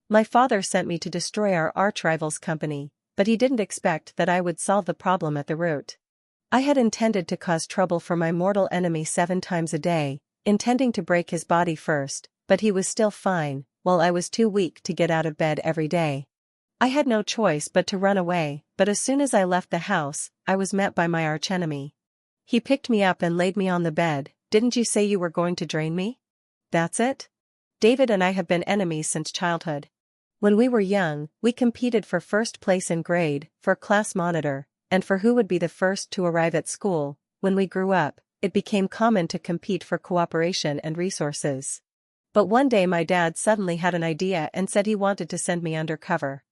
My father sent me to destroy our arch-rival's company, but he didn't expect that I would solve the problem at the root. I had intended to cause trouble for my mortal enemy 7 times a day, intending to break his body first, but he was still fine, while I was too weak to get out of bed every day. I had no choice but to run away, but as soon as I left the house, I was met by my archenemy. He picked me up and laid me on the bed. Didn't you say you were going to drain me? That's it? David and I have been enemies since childhood. When we were young, we competed for first place in grade, for class monitor, and for who would be the first to arrive at school. When we grew up, it became common to compete for cooperation and resources. But one day my dad suddenly had an idea and said he wanted to send me undercover.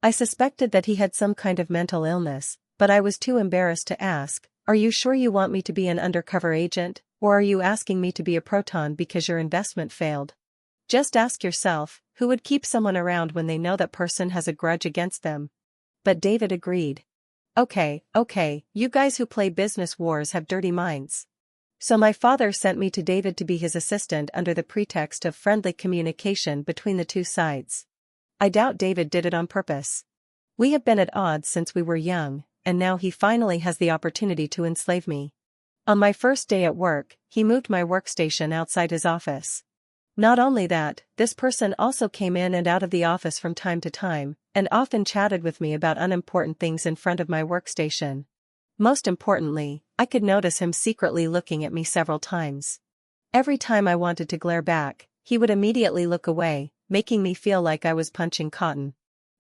I suspected that he had some kind of mental illness, but I was too embarrassed to ask, "Are you sure you want me to be an undercover agent, or are you asking me to be a proton because your investment failed?" Just ask yourself, who would keep someone around when they know that person has a grudge against them? But David agreed. Okay, you guys who play business wars have dirty minds. So my father sent me to David to be his assistant under the pretext of friendly communication between the two sides. I doubt David did it on purpose. We have been at odds since we were young, and now he finally has the opportunity to enslave me. On my first day at work, he moved my workstation outside his office. Not only that, this person also came in and out of the office from time to time, and often chatted with me about unimportant things in front of my workstation. Most importantly, I could notice him secretly looking at me several times. Every time I wanted to glare back, he would immediately look away, making me feel like I was punching cotton.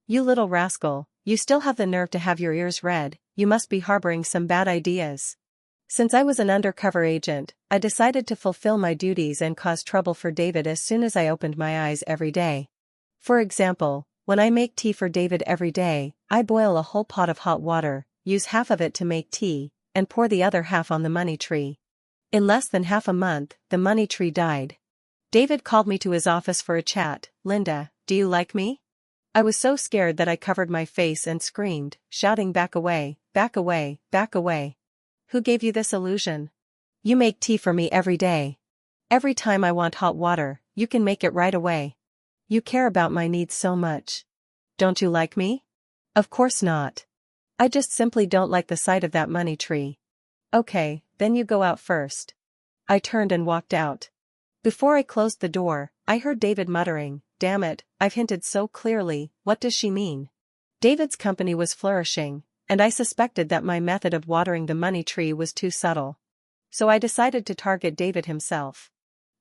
You little rascal, you still have the nerve to have your ears red, you must be harboring some bad ideas. Since I was an undercover agent, I decided to fulfill my duties and cause trouble for David as soon as I opened my eyes every day. For example, when I make tea for David every day, I boil a whole pot of hot water, use half of it to make tea, and pour the other half on the money tree. In less than half a month, the money tree died. David called me to his office for a chat. "Linda, do you like me?" I was so scared that I covered my face and screamed, shouting, "Back away, back away, back away. Who gave you this illusion? You make tea for me every day. Every time I want hot water, you can make it right away. You care about my needs so much. Don't you like me?" "Of course not. I just simply don't like the sight of that money tree." "Okay, then you go out first." I turned and walked out. Before I closed the door, I heard David muttering, "Damn it, I've hinted so clearly, what does she mean?" David's company was flourishing, and I suspected that my method of watering the money tree was too subtle. So I decided to target David himself.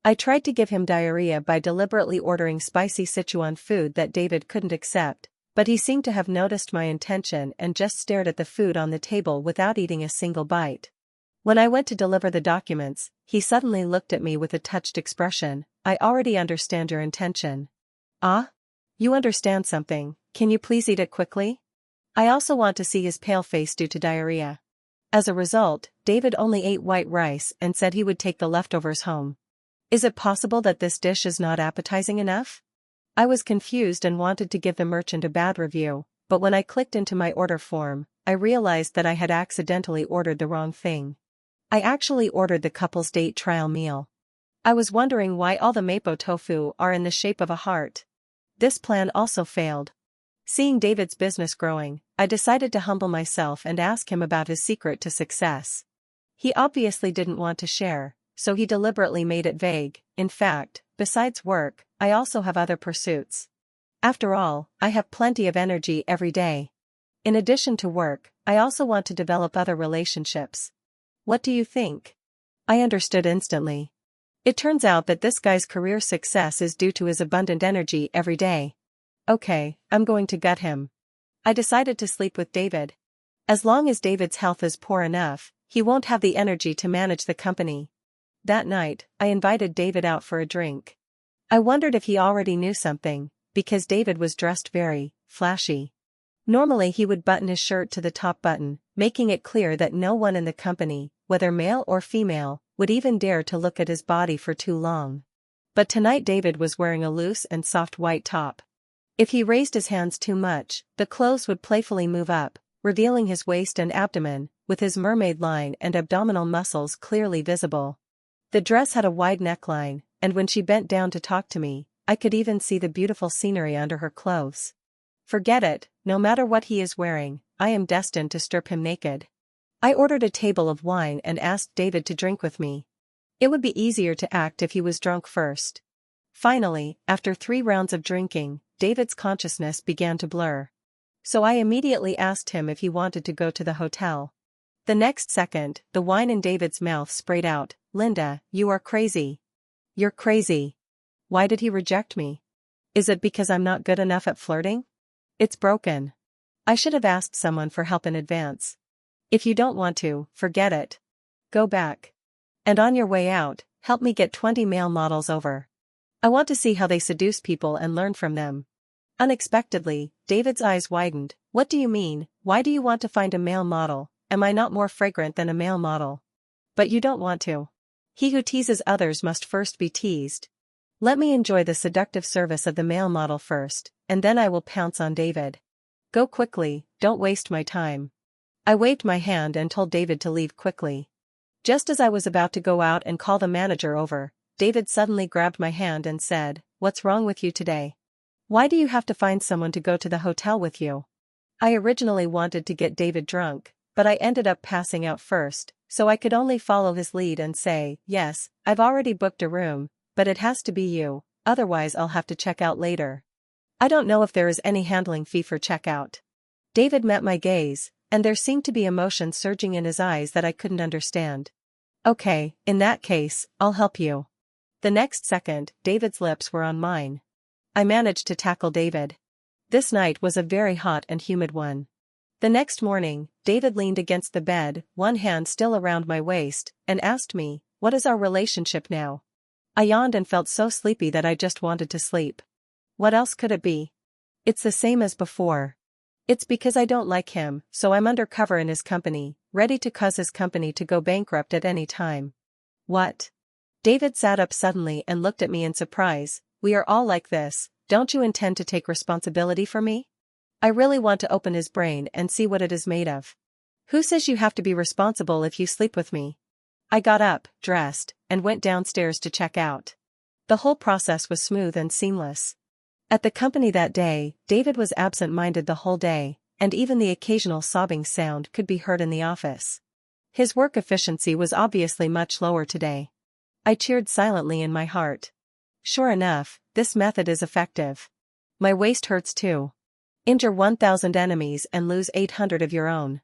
I tried to give him diarrhea by deliberately ordering spicy Sichuan food that David couldn't accept, but he seemed to have noticed my intention and just stared at the food on the table without eating a single bite. When I went to deliver the documents, he suddenly looked at me with a touched expression. "I already understand your intention." "Ah? You understand something, can you please eat it quickly?" I also want to see his pale face due to diarrhea. As a result, David only ate white rice and said he would take the leftovers home. Is it possible that this dish is not appetizing enough? I was confused and wanted to give the merchant a bad review, but when I clicked into my order form, I realized that I had accidentally ordered the wrong thing. I actually ordered the couple's date trial meal. I was wondering why all the mapo tofu are in the shape of a heart. This plan also failed. Seeing David's business growing, I decided to humble myself and ask him about his secret to success. He obviously didn't want to share, so he deliberately made it vague. "In fact, besides work, I also have other pursuits. After all, I have plenty of energy every day. In addition to work, I also want to develop other relationships. What do you think?" I understood instantly. It turns out that this guy's career success is due to his abundant energy every day. Okay, I'm going to gut him. I decided to sleep with David. As long as David's health is poor enough, he won't have the energy to manage the company. That night, I invited David out for a drink. I wondered if he already knew something, because David was dressed very flashy. Normally he would button his shirt to the top button, making it clear that no one in the company, whether male or female, would even dare to look at his body for too long. But tonight David was wearing a loose and soft white top. If he raised his hands too much, the clothes would playfully move up, revealing his waist and abdomen, with his mermaid line and abdominal muscles clearly visible. The dress had a wide neckline, and when she bent down to talk to me, I could even see the beautiful scenery under her clothes. Forget it, no matter what he is wearing, I am destined to strip him naked. I ordered a table of wine and asked David to drink with me. It would be easier to act if he was drunk first. Finally, after 3 rounds of drinking, David's consciousness began to blur. So I immediately asked him if he wanted to go to the hotel. The next second, the wine in David's mouth sprayed out, "Linda, you are crazy. You're crazy." Why did he reject me? Is it because I'm not good enough at flirting? It's broken. I should have asked someone for help in advance. If you don't want to, forget it. Go back. And on your way out, help me get 20 male models over. I want to see how they seduce people and learn from them. Unexpectedly, David's eyes widened. What do you mean? Why do you want to find a male model? Am I not more fragrant than a male model? But you don't want to. He who teases others must first be teased. Let me enjoy the seductive service of the male model first, and then I will pounce on David. Go quickly, don't waste my time. I waved my hand and told David to leave quickly. Just as I was about to go out and call the manager over, David suddenly grabbed my hand and said, "What's wrong with you today? Why do you have to find someone to go to the hotel with you?" I originally wanted to get David drunk, but I ended up passing out first, so I could only follow his lead and say, "Yes, I've already booked a room, but it has to be you, otherwise I'll have to check out later. I don't know if there is any handling fee for checkout." David met my gaze, and there seemed to be emotion surging in his eyes that I couldn't understand. "Okay, in that case, I'll help you." The next second, David's lips were on mine. I managed to tackle David. This night was a very hot and humid one. The next morning, David leaned against the bed, one hand still around my waist, and asked me, "What is our relationship now?" I yawned and felt so sleepy that I just wanted to sleep. What else could it be? It's the same as before. It's because I don't like him, so I'm undercover in his company, ready to cause his company to go bankrupt at any time. What? David sat up suddenly and looked at me in surprise. "We are all like this, don't you intend to take responsibility for me?" I really want to open his brain and see what it is made of. Who says you have to be responsible if you sleep with me? I got up, dressed, and went downstairs to check out. The whole process was smooth and seamless. At the company that day, David was absent-minded the whole day, and even the occasional sobbing sound could be heard in the office. His work efficiency was obviously much lower today. I cheered silently in my heart. Sure enough, this method is effective. My waist hurts too. Injure 1,000 enemies and lose 800 of your own.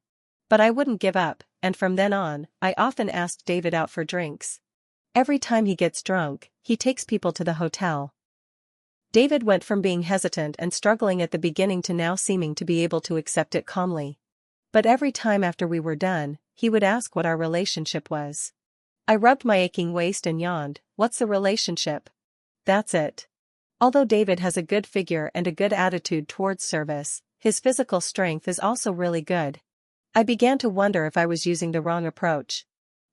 But I wouldn't give up, and from then on, I often asked David out for drinks. Every time he gets drunk, he takes people to the hotel. David went from being hesitant and struggling at the beginning to now seeming to be able to accept it calmly. But every time after we were done, he would ask what our relationship was. I rubbed my aching waist and yawned. What's the relationship? That's it. Although David has a good figure and a good attitude towards service, his physical strength is also really good. I began to wonder if I was using the wrong approach.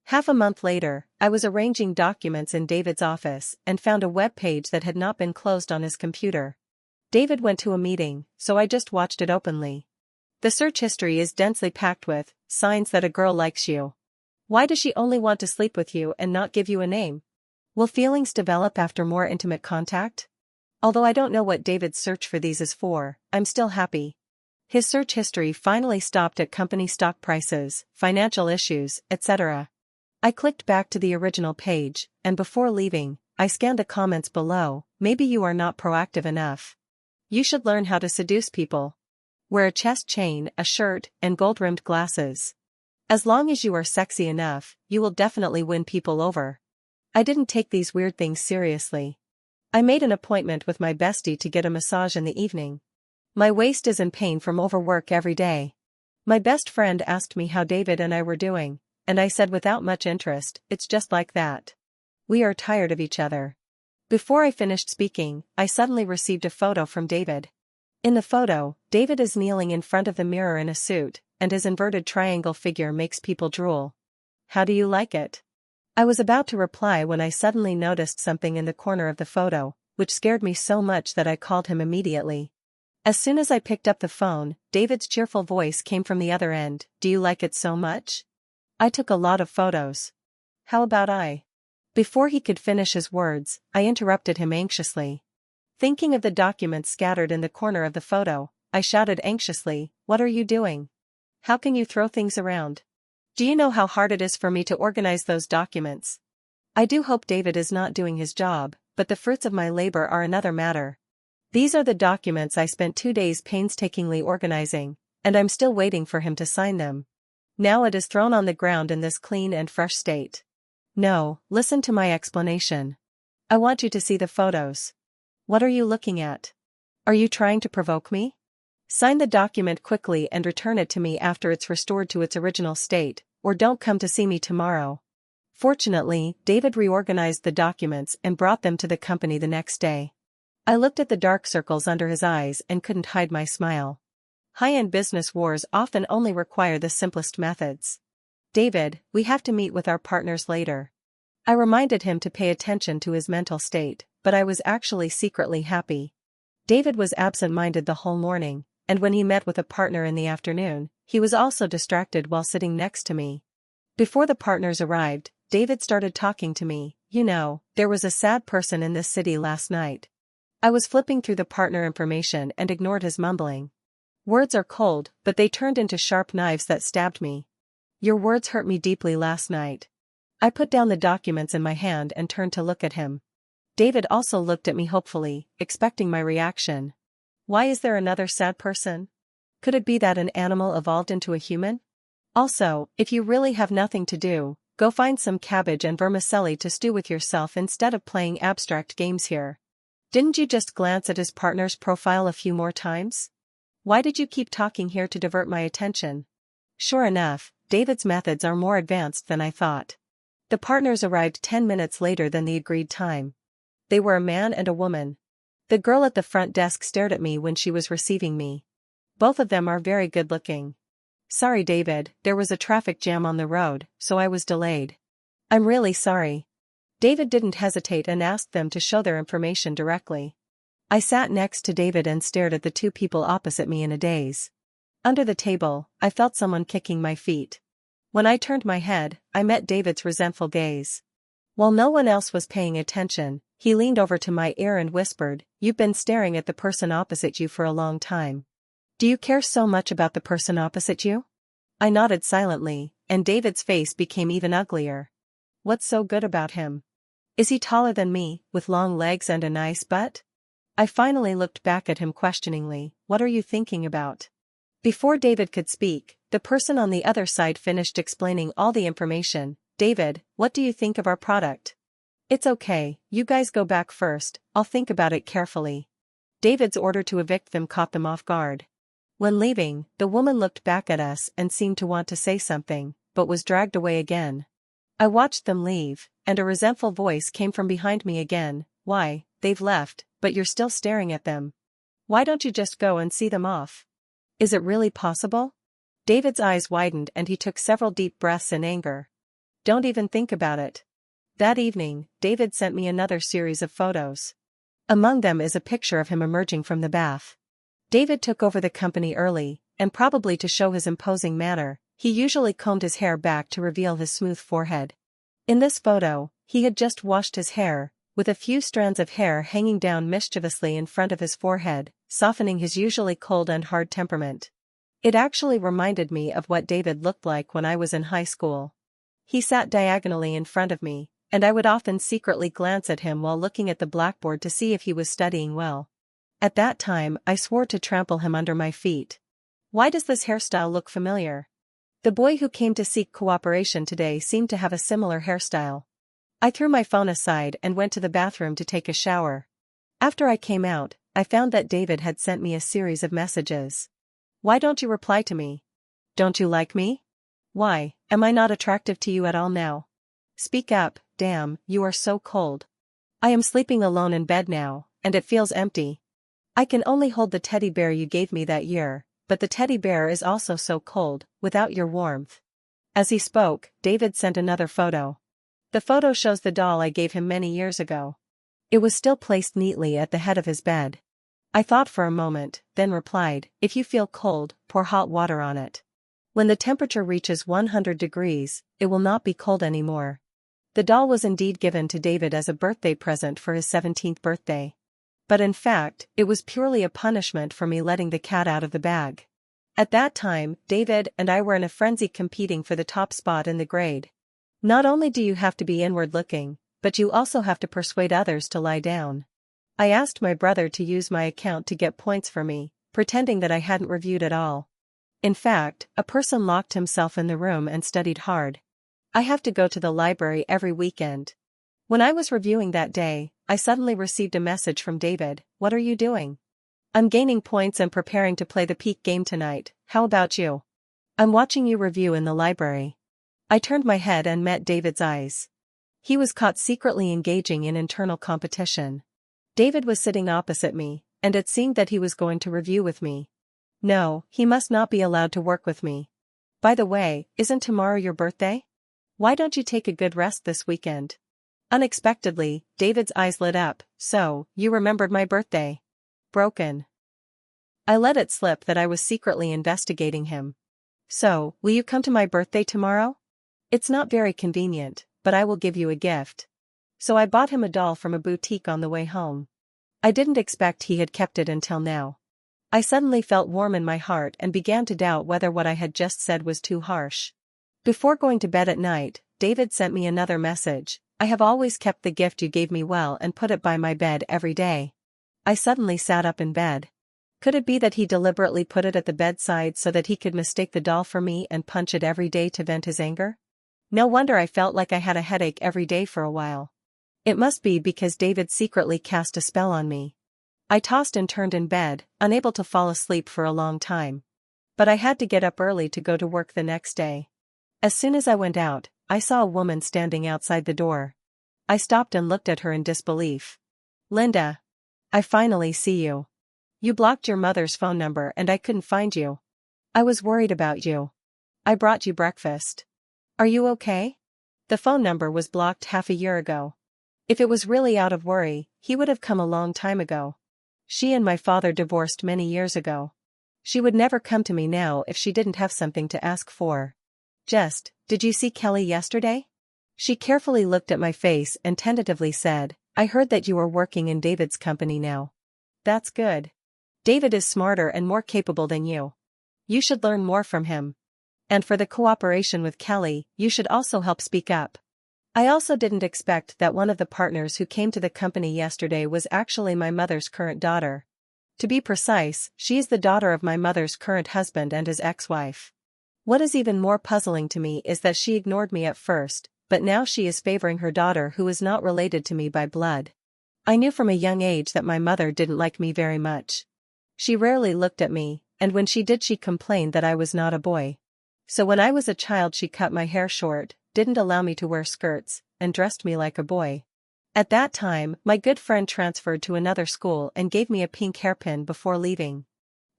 Half a month later, I was arranging documents in David's office and found a web page that had not been closed on his computer. David went to a meeting, so I just watched it openly. The search history is densely packed with signs that a girl likes you. Why does she only want to sleep with you and not give you a name? Will feelings develop after more intimate contact? Although I don't know what David's search for these is for, I'm still happy. His search history finally stopped at company stock prices, financial issues, etc. I clicked back to the original page, and before leaving, I scanned the comments below. Maybe you are not proactive enough. You should learn how to seduce people. Wear a chest chain, a shirt, and gold-rimmed glasses. As long as you are sexy enough, you will definitely win people over. I didn't take these weird things seriously. I made an appointment with my bestie to get a massage in the evening. My waist is in pain from overwork every day. My best friend asked me how David and I were doing, and I said without much interest, "It's just like that. We are tired of each other." Before I finished speaking, I suddenly received a photo from David. In the photo, David is kneeling in front of the mirror in a suit, and his inverted triangle figure makes people drool. How do you like it? I was about to reply when I suddenly noticed something in the corner of the photo, which scared me so much that I called him immediately. As soon as I picked up the phone, David's cheerful voice came from the other end. "Do you like it so much? I took a lot of photos. How about I?" Before he could finish his words, I interrupted him anxiously. Thinking of the documents scattered in the corner of the photo, I shouted anxiously, "What are you doing? How can you throw things around? Do you know how hard it is for me to organize those documents? I do hope David is not doing his job, but the fruits of my labor are another matter. These are the documents I spent 2 days painstakingly organizing, and I'm still waiting for him to sign them. Now it is thrown on the ground in this clean and fresh state. No, listen to my explanation. I want you to see the photos. What are you looking at? Are you trying to provoke me? Sign the document quickly and return it to me after it's restored to its original state, or don't come to see me tomorrow." Fortunately, David reorganized the documents and brought them to the company the next day. I looked at the dark circles under his eyes and couldn't hide my smile. High-end business wars often only require the simplest methods. "David, we have to meet with our partners later." I reminded him to pay attention to his mental state, but I was actually secretly happy. David was absent-minded the whole morning, and when he met with a partner in the afternoon, he was also distracted while sitting next to me. Before the partners arrived, David started talking to me. "You know, there was a sad person in this city last night." I was flipping through the partner information and ignored his mumbling. "Words are cold, but they turned into sharp knives that stabbed me. Your words hurt me deeply last night." I put down the documents in my hand and turned to look at him. David also looked at me hopefully, expecting my reaction. "Why is there another sad person? Could it be that an animal evolved into a human? Also, if you really have nothing to do, go find some cabbage and vermicelli to stew with yourself instead of playing abstract games here. Didn't you just glance at his partner's profile a few more times? Why did you keep talking here to divert my attention?" Sure enough, David's methods are more advanced than I thought. The partners arrived 10 minutes later than the agreed time. They were a man and a woman. The girl at the front desk stared at me when she was receiving me. Both of them are very good-looking. "Sorry, David, there was a traffic jam on the road, so I was delayed." "I'm really sorry." David didn't hesitate and asked them to show their information directly. I sat next to David and stared at the two people opposite me in a daze. Under the table, I felt someone kicking my feet. When I turned my head, I met David's resentful gaze. While no one else was paying attention, he leaned over to my ear and whispered, "You've been staring at the person opposite you for a long time. Do you care so much about the person opposite you?" I nodded silently, and David's face became even uglier. "What's so good about him? Is he taller than me, with long legs and a nice butt?" I finally looked back at him questioningly. "What are you thinking about?" Before David could speak, the person on the other side finished explaining all the information. "David, what do you think of our product?" "It's okay, you guys go back first, I'll think about it carefully." David's order to evict them caught them off guard. When leaving, the woman looked back at us and seemed to want to say something, but was dragged away again. I watched them leave, and a resentful voice came from behind me again. "Why, they've left, but you're still staring at them. Why don't you just go and see them off? Is it really possible?" David's eyes widened and he took several deep breaths in anger. "Don't even think about it." That evening, David sent me another series of photos. Among them is a picture of him emerging from the bath. David took over the company early, and probably to show his imposing manner, he usually combed his hair back to reveal his smooth forehead. In this photo, he had just washed his hair, with a few strands of hair hanging down mischievously in front of his forehead, softening his usually cold and hard temperament. It actually reminded me of what David looked like when I was in high school. He sat diagonally in front of me, and I would often secretly glance at him while looking at the blackboard to see if he was studying well. At that time, I swore to trample him under my feet. Why does this hairstyle look familiar? The boy who came to seek cooperation today seemed to have a similar hairstyle. I threw my phone aside and went to the bathroom to take a shower. After I came out, I found that David had sent me a series of messages. "Why don't you reply to me? Don't you like me? Why, am I not attractive to you at all now? Speak up, damn, you are so cold. I am sleeping alone in bed now, and it feels empty. I can only hold the teddy bear you gave me that year, but the teddy bear is also so cold, without your warmth." As he spoke, David sent another photo. The photo shows the doll I gave him many years ago. It was still placed neatly at the head of his bed. I thought for a moment, then replied, "If you feel cold, pour hot water on it. When the temperature reaches 100 degrees, it will not be cold anymore." The doll was indeed given to David as a birthday present for his 17th birthday. But in fact, it was purely a punishment for me letting the cat out of the bag. At that time, David and I were in a frenzy competing for the top spot in the grade. Not only do you have to be inward-looking, but you also have to persuade others to lie down. I asked my brother to use my account to get points for me, pretending that I hadn't reviewed at all. In fact, a person locked himself in the room and studied hard. I have to go to the library every weekend. When I was reviewing that day, I suddenly received a message from David. "What are you doing?" "I'm gaining points and preparing to play the peak game tonight. How about you?" "I'm watching you review in the library." I turned my head and met David's eyes. He was caught secretly engaging in internal competition. David was sitting opposite me, and it seemed that he was going to review with me. No, he must not be allowed to work with me. "By the way, isn't tomorrow your birthday? Why don't you take a good rest this weekend?" Unexpectedly, David's eyes lit up. "So, you remembered my birthday?" Broken. I let it slip that I was secretly investigating him. "So, will you come to my birthday tomorrow? It's not very convenient, but I will give you a gift." So I bought him a doll from a boutique on the way home. I didn't expect he had kept it until now. I suddenly felt warm in my heart and began to doubt whether what I had just said was too harsh. Before going to bed at night, David sent me another message. "I have always kept the gift you gave me well and put it by my bed every day." I suddenly sat up in bed. Could it be that he deliberately put it at the bedside so that he could mistake the doll for me and punch it every day to vent his anger? No wonder I felt like I had a headache every day for a while. It must be because David secretly cast a spell on me. I tossed and turned in bed, unable to fall asleep for a long time. But I had to get up early to go to work the next day. As soon as I went out, I saw a woman standing outside the door. I stopped and looked at her in disbelief. "Linda. I finally see you. You blocked your mother's phone number and I couldn't find you. I was worried about you. I brought you breakfast. Are you okay?" The phone number was blocked half a year ago. If it was really out of worry, he would have come a long time ago. She and my father divorced many years ago. She would never come to me now if she didn't have something to ask for. "Did you see Kelly yesterday?" She carefully looked at my face and tentatively said, "I heard that you are working in David's company now." "That's good. David is smarter and more capable than you. You should learn more from him. And for the cooperation with Kelly, you should also help speak up." I also didn't expect that one of the partners who came to the company yesterday was actually my mother's current daughter. To be precise, she is the daughter of my mother's current husband and his ex-wife. What is even more puzzling to me is that she ignored me at first, but now she is favoring her daughter who is not related to me by blood. I knew from a young age that my mother didn't like me very much. She rarely looked at me, and when she did she complained that I was not a boy. So when I was a child she cut my hair short, didn't allow me to wear skirts, and dressed me like a boy. At that time, my good friend transferred to another school and gave me a pink hairpin before leaving.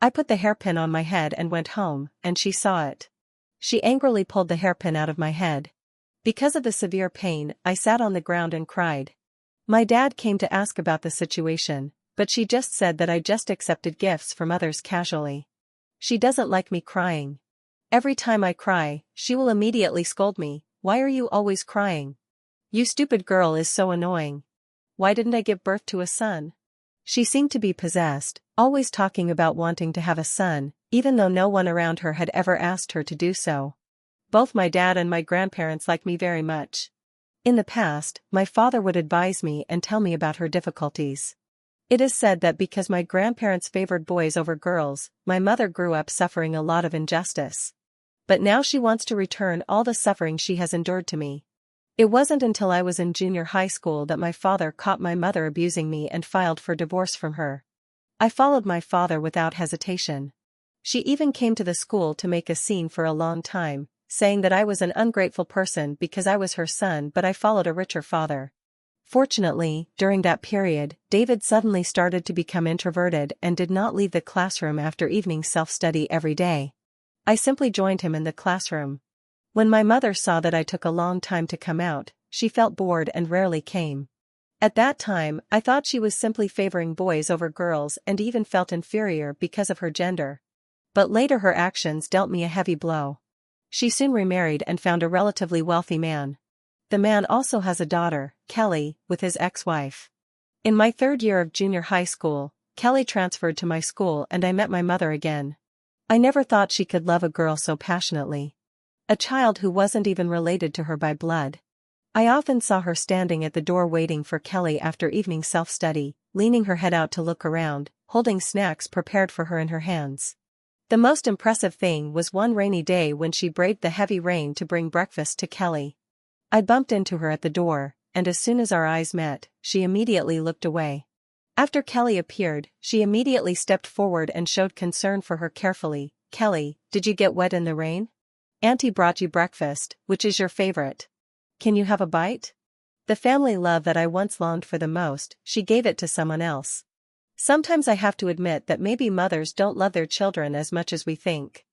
I put the hairpin on my head and went home, and she saw it. She angrily pulled the hairpin out of my head. Because of the severe pain, I sat on the ground and cried. My dad came to ask about the situation, but she just said that I just accepted gifts from others casually. She doesn't like me crying. Every time I cry, she will immediately scold me. "Why are you always crying? You stupid girl is so annoying. Why didn't I give birth to a son?" She seemed to be possessed, always talking about wanting to have a son, even though no one around her had ever asked her to do so. Both my dad and my grandparents like me very much. In the past, my father would advise me and tell me about her difficulties. It is said that because my grandparents favored boys over girls, my mother grew up suffering a lot of injustice. But now she wants to return all the suffering she has endured to me. It wasn't until I was in junior high school that my father caught my mother abusing me and filed for divorce from her. I followed my father without hesitation. She even came to the school to make a scene for a long time, saying that I was an ungrateful person because I was her son but I followed a richer father. Fortunately, during that period, David suddenly started to become introverted and did not leave the classroom after evening self-study every day. I simply joined him in the classroom. When my mother saw that I took a long time to come out, she felt bored and rarely came. At that time, I thought she was simply favoring boys over girls and even felt inferior because of her gender. But later her actions dealt me a heavy blow. She soon remarried and found a relatively wealthy man. The man also has a daughter, Kelly, with his ex-wife. In my third year of junior high school, Kelly transferred to my school and I met my mother again. I never thought she could love a girl so passionately. A child who wasn't even related to her by blood. I often saw her standing at the door waiting for Kelly after evening self-study, leaning her head out to look around, holding snacks prepared for her in her hands. The most impressive thing was one rainy day when she braved the heavy rain to bring breakfast to Kelly. I bumped into her at the door, and as soon as our eyes met, she immediately looked away. After Kelly appeared, she immediately stepped forward and showed concern for her carefully. "Kelly, did you get wet in the rain? Auntie brought you breakfast, which is your favorite. Can you have a bite?" The family love that I once longed for the most, she gave it to someone else. Sometimes I have to admit that maybe mothers don't love their children as much as we think.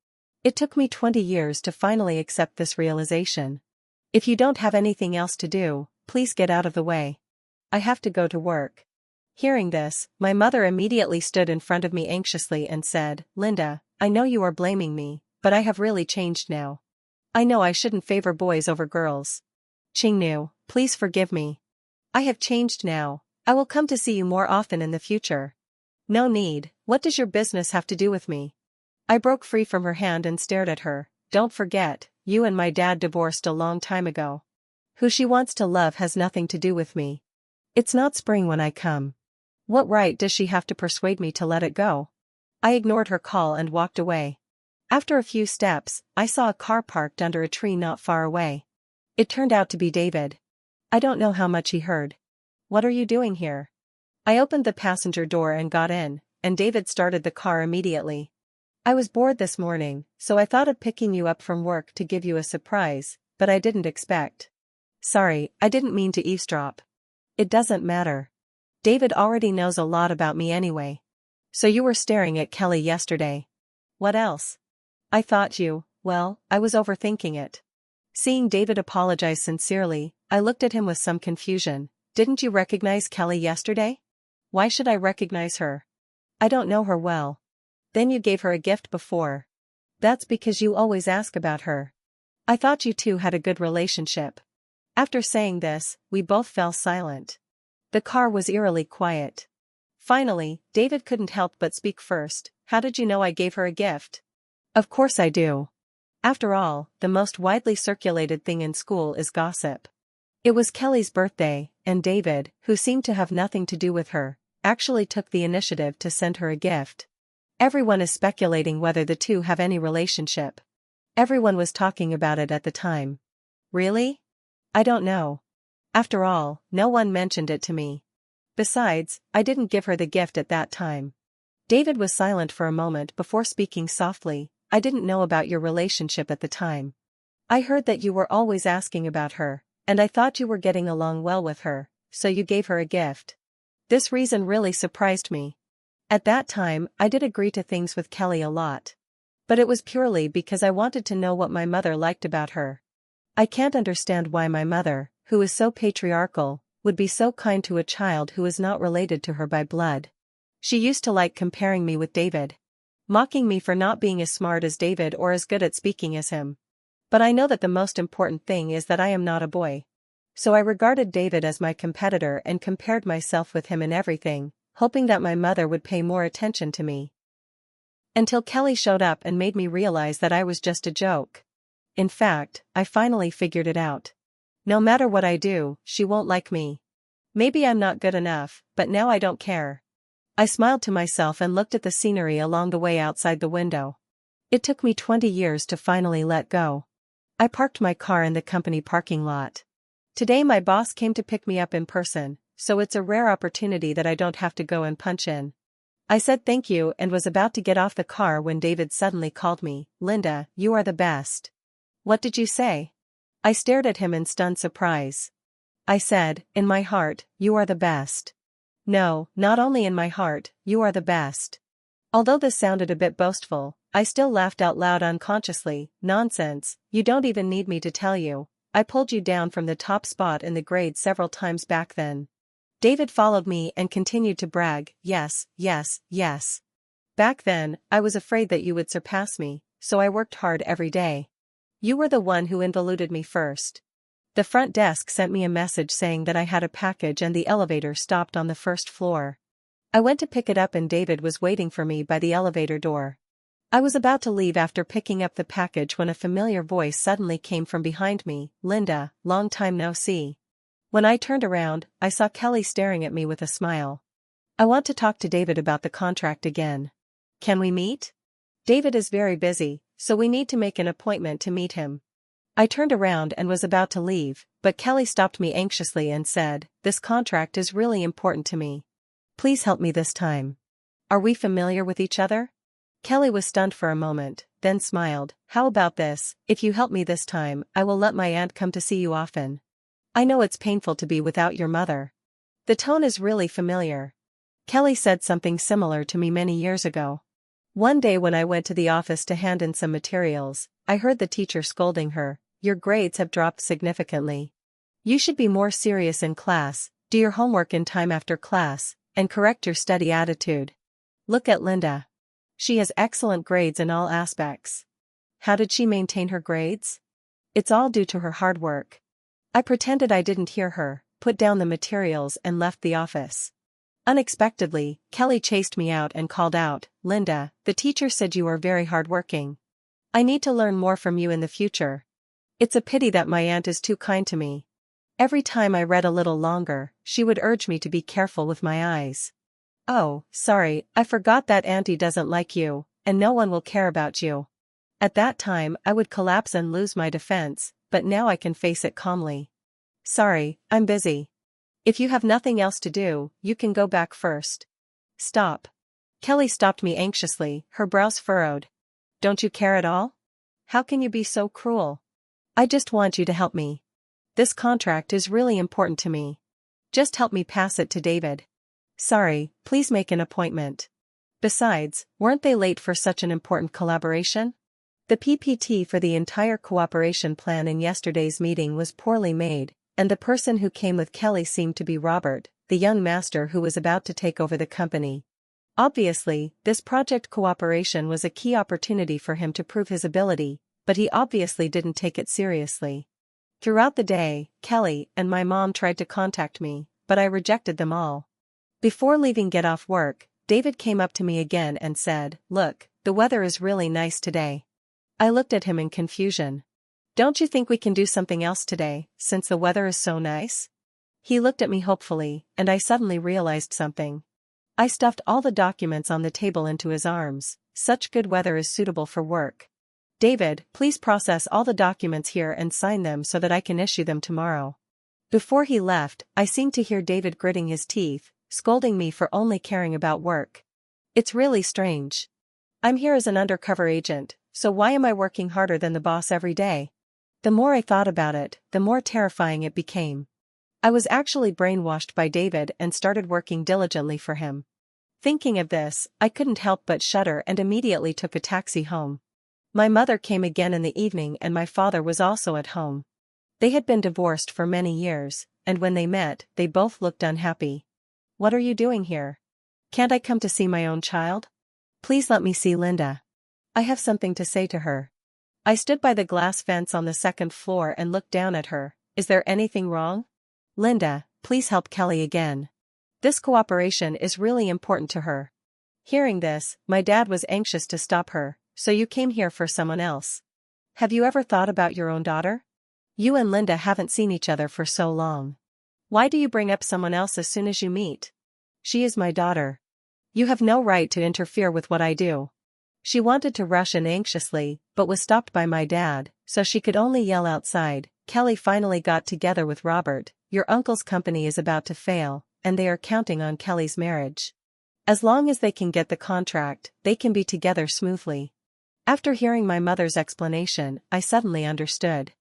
It took me 20 years to finally accept this realization. If you don't have anything else to do, please get out of the way. I have to go to work. Hearing this, my mother immediately stood in front of me anxiously and said, "Linda, I know you are blaming me, but I have really changed now. I know I shouldn't favor boys over girls. Chingnu, please forgive me. I have changed now. I will come to see you more often in the future." "No need, what does your business have to do with me?" I broke free from her hand and stared at her. "Don't forget, you and my dad divorced a long time ago. Who she wants to love has nothing to do with me. It's not spring when I come. What right does she have to persuade me to let it go?" I ignored her call and walked away. After a few steps, I saw a car parked under a tree not far away. It turned out to be David. I don't know how much he heard. "What are you doing here?" I opened the passenger door and got in, and David started the car immediately. "I was bored this morning, so I thought of picking you up from work to give you a surprise, but I didn't expect." "Sorry, I didn't mean to eavesdrop." "It doesn't matter. David already knows a lot about me anyway." "So you were staring at Kelly yesterday. What else?" "I thought well, I was overthinking it." Seeing David apologize sincerely, I looked at him with some confusion. "Didn't you recognize Kelly yesterday?" "Why should I recognize her? I don't know her well." "Then you gave her a gift before." "That's because you always ask about her. I thought you two had a good relationship." After saying this, we both fell silent. The car was eerily quiet. Finally, David couldn't help but speak first. "How did you know I gave her a gift?" "Of course I do. After all, the most widely circulated thing in school is gossip." It was Kelly's birthday, and David, who seemed to have nothing to do with her, actually took the initiative to send her a gift. Everyone is speculating whether the two have any relationship. Everyone was talking about it at the time. Really? I don't know. After all, no one mentioned it to me. Besides, I didn't give her the gift at that time. David was silent for a moment before speaking softly. "I didn't know about your relationship at the time. I heard that you were always asking about her, and I thought you were getting along well with her, so you gave her a gift." This reason really surprised me. At that time, I did agree to things with Kelly a lot. But it was purely because I wanted to know what my mother liked about her. I can't understand why my mother, who is so patriarchal, would be so kind to a child who is not related to her by blood. She used to like comparing me with David. Mocking me for not being as smart as David or as good at speaking as him. But I know that the most important thing is that I am not a boy. So I regarded David as my competitor and compared myself with him in everything, hoping that my mother would pay more attention to me. Until Kelly showed up and made me realize that I was just a joke. In fact, I finally figured it out. No matter what I do, she won't like me. Maybe I'm not good enough, but now I don't care. I smiled to myself and looked at the scenery along the way outside the window. It took me 20 years to finally let go. I parked my car in the company parking lot. Today my boss came to pick me up in person, so it's a rare opportunity that I don't have to go and punch in. I said thank you and was about to get off the car when David suddenly called me. "Linda, you are the best." "What did you say?" I stared at him in stunned surprise. I said, "In my heart, you are the best." "No, not only in my heart, you are the best." Although this sounded a bit boastful, I still laughed out loud unconsciously. "Nonsense, you don't even need me to tell you. I pulled you down from the top spot in the grade several times back then." David followed me and continued to brag. "Yes, yes, yes. Back then, I was afraid that you would surpass me, so I worked hard every day. You were the one who involuted me first." The front desk sent me a message saying that I had a package and the elevator stopped on the first floor. I went to pick it up and David was waiting for me by the elevator door. I was about to leave after picking up the package when a familiar voice suddenly came from behind me. "Linda, long time no see." When I turned around, I saw Kelly staring at me with a smile. "I want to talk to David about the contract again. Can we meet?" "David is very busy, so we need to make an appointment to meet him." I turned around and was about to leave, but Kelly stopped me anxiously and said, "This contract is really important to me. Please help me this time." "Are we familiar with each other?" Kelly was stunned for a moment, then smiled. "How about this, if you help me this time, I will let my aunt come to see you often. I know it's painful to be without your mother." The tone is really familiar. Kelly said something similar to me many years ago. One day when I went to the office to hand in some materials, I heard the teacher scolding her, "Your grades have dropped significantly. You should be more serious in class, do your homework in time after class, and correct your study attitude. Look at Linda. She has excellent grades in all aspects. How did she maintain her grades? It's all due to her hard work." I pretended I didn't hear her, put down the materials and left the office. Unexpectedly, Kelly chased me out and called out, "Linda, the teacher said you are very hardworking. I need to learn more from you in the future. It's a pity that my aunt is too kind to me. Every time I read a little longer, she would urge me to be careful with my eyes." "Oh, sorry, I forgot that auntie doesn't like you, and no one will care about you." At that time I would collapse and lose my defense, but now I can face it calmly. "Sorry, I'm busy. If you have nothing else to do, you can go back first." "Stop." Kelly stopped me anxiously, her brows furrowed. "Don't you care at all? How can you be so cruel? I just want you to help me. This contract is really important to me. Just help me pass it to David." "Sorry, please make an appointment." Besides, weren't they late for such an important collaboration? The PPT for the entire cooperation plan in yesterday's meeting was poorly made, and the person who came with Kelly seemed to be Robert, the young master who was about to take over the company. Obviously, this project cooperation was a key opportunity for him to prove his ability, but he obviously didn't take it seriously. Throughout the day, Kelly and my mom tried to contact me, but I rejected them all. Before leaving get off work, David came up to me again and said, "Look, the weather is really nice today." I looked at him in confusion. "Don't you think we can do something else today, since the weather is so nice?" He looked at me hopefully, and I suddenly realized something. I stuffed all the documents on the table into his arms. "Such good weather is suitable for work. David, please process all the documents here and sign them so that I can issue them tomorrow." Before he left, I seemed to hear David gritting his teeth, scolding me for only caring about work. It's really strange. I'm here as an undercover agent, so why am I working harder than the boss every day? The more I thought about it, the more terrifying it became. I was actually brainwashed by David and started working diligently for him. Thinking of this, I couldn't help but shudder and immediately took a taxi home. My mother came again in the evening and my father was also at home. They had been divorced for many years, and when they met, they both looked unhappy. "What are you doing here? Can't I come to see my own child? Please let me see Linda. I have something to say to her." I stood by the glass fence on the second floor and looked down at her. "Is there anything wrong? Linda, please help Kelly again. This cooperation is really important to her." Hearing this, my dad was anxious to stop her. "So you came here for someone else? Have you ever thought about your own daughter? You and Linda haven't seen each other for so long. Why do you bring up someone else as soon as you meet? She is my daughter. You have no right to interfere with what I do." She wanted to rush in anxiously, but was stopped by my dad, so she could only yell outside. Kelly finally got together with Robert. "Your uncle's company is about to fail, and they are counting on Kelly's marriage. As long as they can get the contract, they can be together smoothly." After hearing my mother's explanation, I suddenly understood.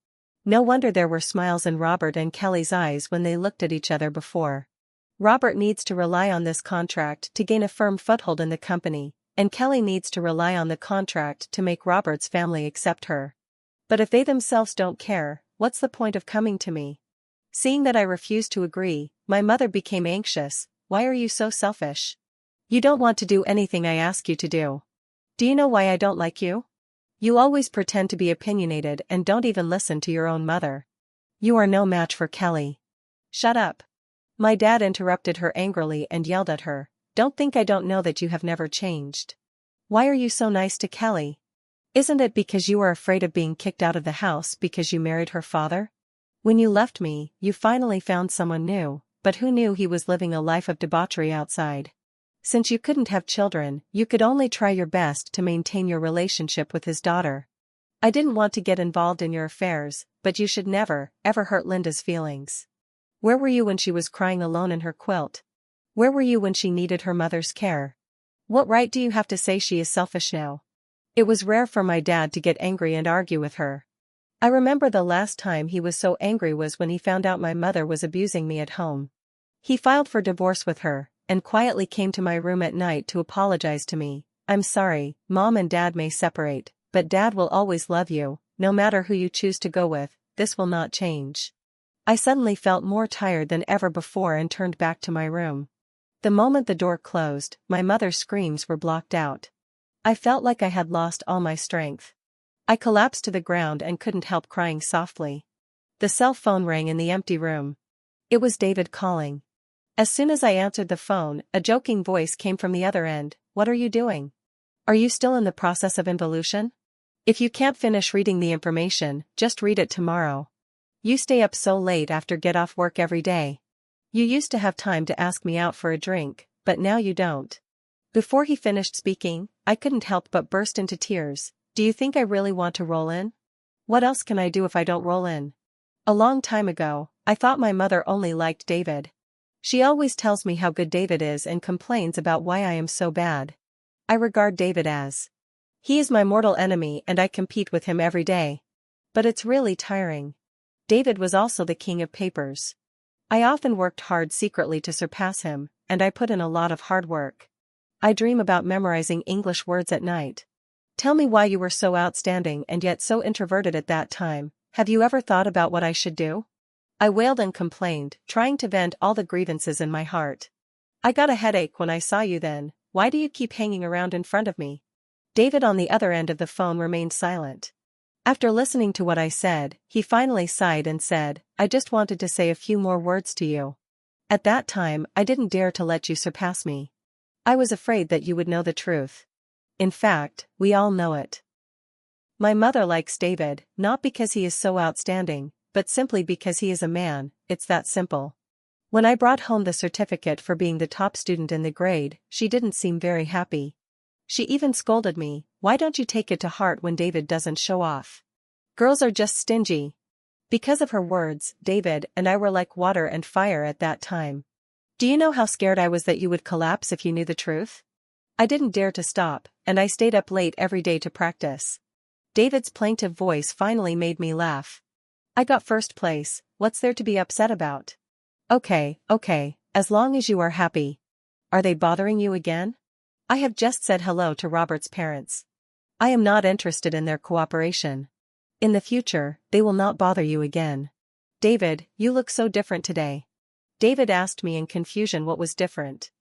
No wonder there were smiles in Robert and Kelly's eyes when they looked at each other before. Robert needs to rely on this contract to gain a firm foothold in the company, and Kelly needs to rely on the contract to make Robert's family accept her. But if they themselves don't care, what's the point of coming to me? Seeing that I refused to agree, my mother became anxious. "Why are you so selfish? You don't want to do anything I ask you to do. Do you know why I don't like you? You always pretend to be opinionated and don't even listen to your own mother. You are no match for Kelly. Shut up. My dad interrupted her angrily and yelled at her, don't think I don't know that you have never changed. Why are you so nice to Kelly? Isn't it because you are afraid of being kicked out of the house because you married her father? When you left me, you finally found someone new, but who knew he was living a life of debauchery outside? Since you couldn't have children, you could only try your best to maintain your relationship with his daughter. I didn't want to get involved in your affairs, but you should never, ever hurt Linda's feelings. Where were you when she was crying alone in her quilt? Where were you when she needed her mother's care? What right do you have to say she is selfish now? It was rare for my dad to get angry and argue with her. I remember the last time he was so angry was when he found out my mother was abusing me at home. He filed for divorce with her, and quietly came to my room at night to apologize to me. I'm sorry, Mom and Dad may separate, but Dad will always love you, no matter who you choose to go with, this will not change. I suddenly felt more tired than ever before and turned back to my room. The moment the door closed, my mother's screams were blocked out. I felt like I had lost all my strength. I collapsed to the ground and couldn't help crying softly. The cell phone rang in the empty room. It was David calling. As soon as I answered the phone, a joking voice came from the other end. What are you doing? Are you still in the process of involution? If you can't finish reading the information, just read it tomorrow. You stay up so late after get off work every day. You used to have time to ask me out for a drink, but now you don't. Before he finished speaking, I couldn't help but burst into tears. Do you think I really want to roll in? What else can I do if I don't roll in? A long time ago, I thought my mother only liked David. She always tells me how good David is and complains about why I am so bad. I regard David as. He is my mortal enemy and I compete with him every day. But it's really tiring. David was also the king of papers. I often worked hard secretly to surpass him, and I put in a lot of hard work. I dream about memorizing English words at night. Tell me why you were so outstanding and yet so introverted at that time. Have you ever thought about what I should do? I wailed and complained, trying to vent all the grievances in my heart. I got a headache when I saw you then. Why do you keep hanging around in front of me? David on the other end of the phone remained silent. After listening to what I said, he finally sighed and said, I just wanted to say a few more words to you. At that time, I didn't dare to let you surpass me. I was afraid that you would know the truth. In fact, we all know it. My mother likes David, not because he is so outstanding, but simply because he is a man. It's that simple. When I brought home the certificate for being the top student in the grade, she didn't seem very happy. She even scolded me, why don't you take it to heart when David doesn't show off? Girls are just stingy. Because of her words, David and I were like water and fire at that time. Do you know how scared I was that you would collapse if you knew the truth? I didn't dare to stop, and I stayed up late every day to practice. David's plaintive voice finally made me laugh. I got first place, what's there to be upset about? Okay, as long as you are happy. Are they bothering you again? I have just said hello to Robert's parents. I am not interested in their cooperation. In the future, they will not bother you again. David, you look so different today. David asked me in confusion what was different.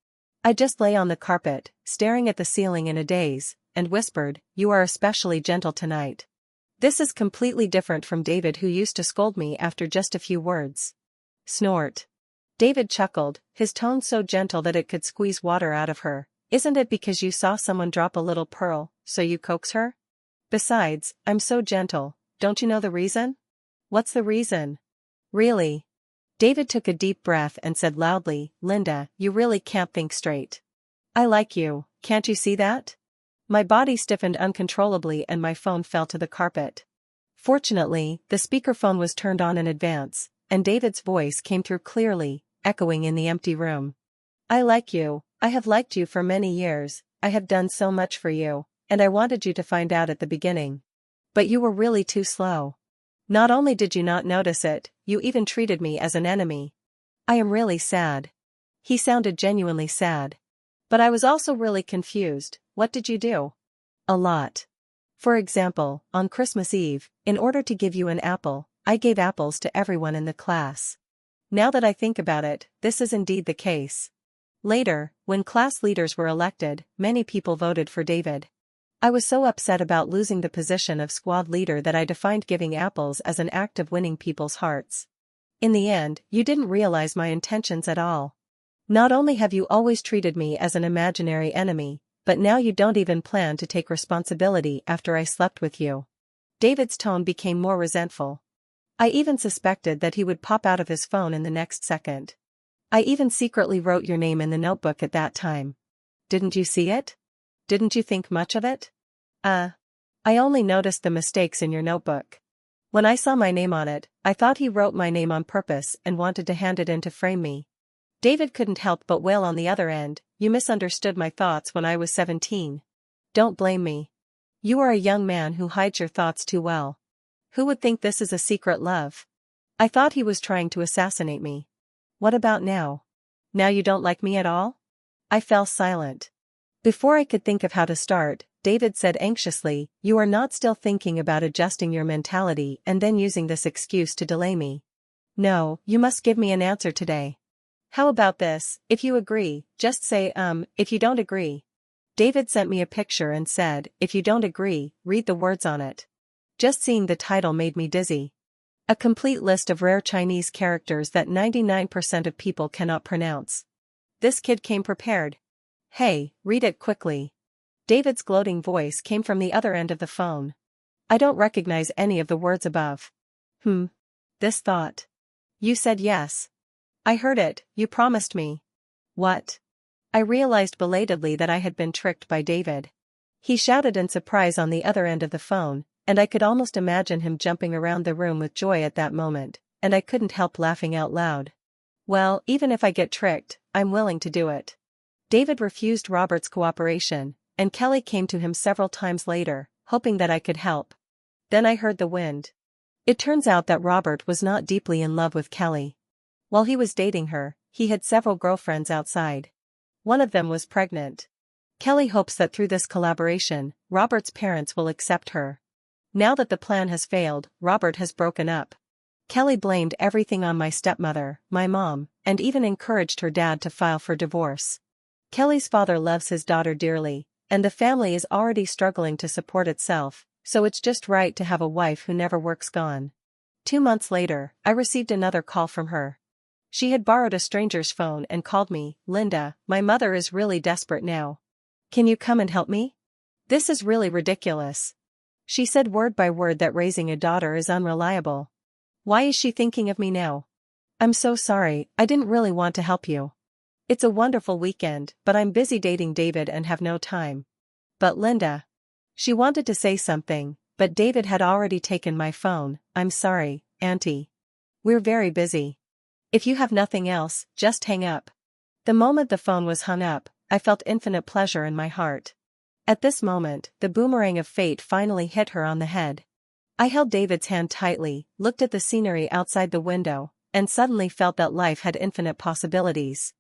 I just lay on the carpet, staring at the ceiling in a daze, and whispered, you are especially gentle tonight. This is completely different from David who used to scold me after just a few words. Snort. David chuckled, his tone so gentle that it could squeeze water out of her. Isn't it because you saw someone drop a little pearl, so you coax her? Besides, I'm so gentle, don't you know the reason? What's the reason? Really? David took a deep breath and said loudly, Linda, you really can't think straight. I like you, can't you see that? My body stiffened uncontrollably and my phone fell to the carpet. Fortunately, the speakerphone was turned on in advance, and David's voice came through clearly, echoing in the empty room. I like you, I have liked you for many years, I have done so much for you, and I wanted you to find out at the beginning. But you were really too slow. Not only did you not notice it, you even treated me as an enemy. I am really sad. He sounded genuinely sad. But I was also really confused. What did you do? A lot. For example, on Christmas Eve, in order to give you an apple, I gave apples to everyone in the class. Now that I think about it, this is indeed the case. Later, when class leaders were elected, many people voted for David. I was so upset about losing the position of squad leader that I defined giving apples as an act of winning people's hearts. In the end, you didn't realize my intentions at all. Not only have you always treated me as an imaginary enemy, but now you don't even plan to take responsibility after I slept with you. David's tone became more resentful. I even suspected that he would pop out of his phone in the next second. I even secretly wrote your name in the notebook at that time. Didn't you see it? Didn't you think much of it? I only noticed the mistakes in your notebook. When I saw my name on it, I thought he wrote my name on purpose and wanted to hand it in to frame me. David couldn't help but wail on the other end, you misunderstood my thoughts when I was 17. Don't blame me. You are a young man who hides your thoughts too well. Who would think this is a secret love? I thought he was trying to assassinate me. What about now? Now you don't like me at all? I fell silent. Before I could think of how to start, David said anxiously, you are not still thinking about adjusting your mentality and then using this excuse to delay me. No, you must give me an answer today. How about this, if you agree, just say if you don't agree. David sent me a picture and said, if you don't agree, read the words on it. Just seeing the title made me dizzy. A complete list of rare Chinese characters that 99% of people cannot pronounce. This kid came prepared. Hey, read it quickly. David's gloating voice came from the other end of the phone. I don't recognize any of the words above. This thought. You said yes. I heard it, you promised me. What? I realized belatedly that I had been tricked by David. He shouted in surprise on the other end of the phone, and I could almost imagine him jumping around the room with joy at that moment, and I couldn't help laughing out loud. Well, even if I get tricked, I'm willing to do it. David refused Robert's cooperation, and Kelly came to him several times later, hoping that I could help. Then I heard the wind. It turns out that Robert was not deeply in love with Kelly. While he was dating her, he had several girlfriends outside. One of them was pregnant. Kelly hopes that through this collaboration, Robert's parents will accept her. Now that the plan has failed, Robert has broken up. Kelly blamed everything on my stepmother, my mom, and even encouraged her dad to file for divorce. Kelly's father loves his daughter dearly, and the family is already struggling to support itself, so it's just right to have a wife who never works gone. 2 months later, I received another call from her. She had borrowed a stranger's phone and called me, Linda, my mother is really desperate now. Can you come and help me? This is really ridiculous. She said word by word that raising a daughter is unreliable. Why is she thinking of me now? I'm so sorry, I didn't really want to help you. It's a wonderful weekend, but I'm busy dating David and have no time. But Linda. She wanted to say something, but David had already taken my phone. I'm sorry, Auntie. We're very busy. If you have nothing else, just hang up. The moment the phone was hung up, I felt infinite pleasure in my heart. At this moment, the boomerang of fate finally hit her on the head. I held David's hand tightly, looked at the scenery outside the window, and suddenly felt that life had infinite possibilities.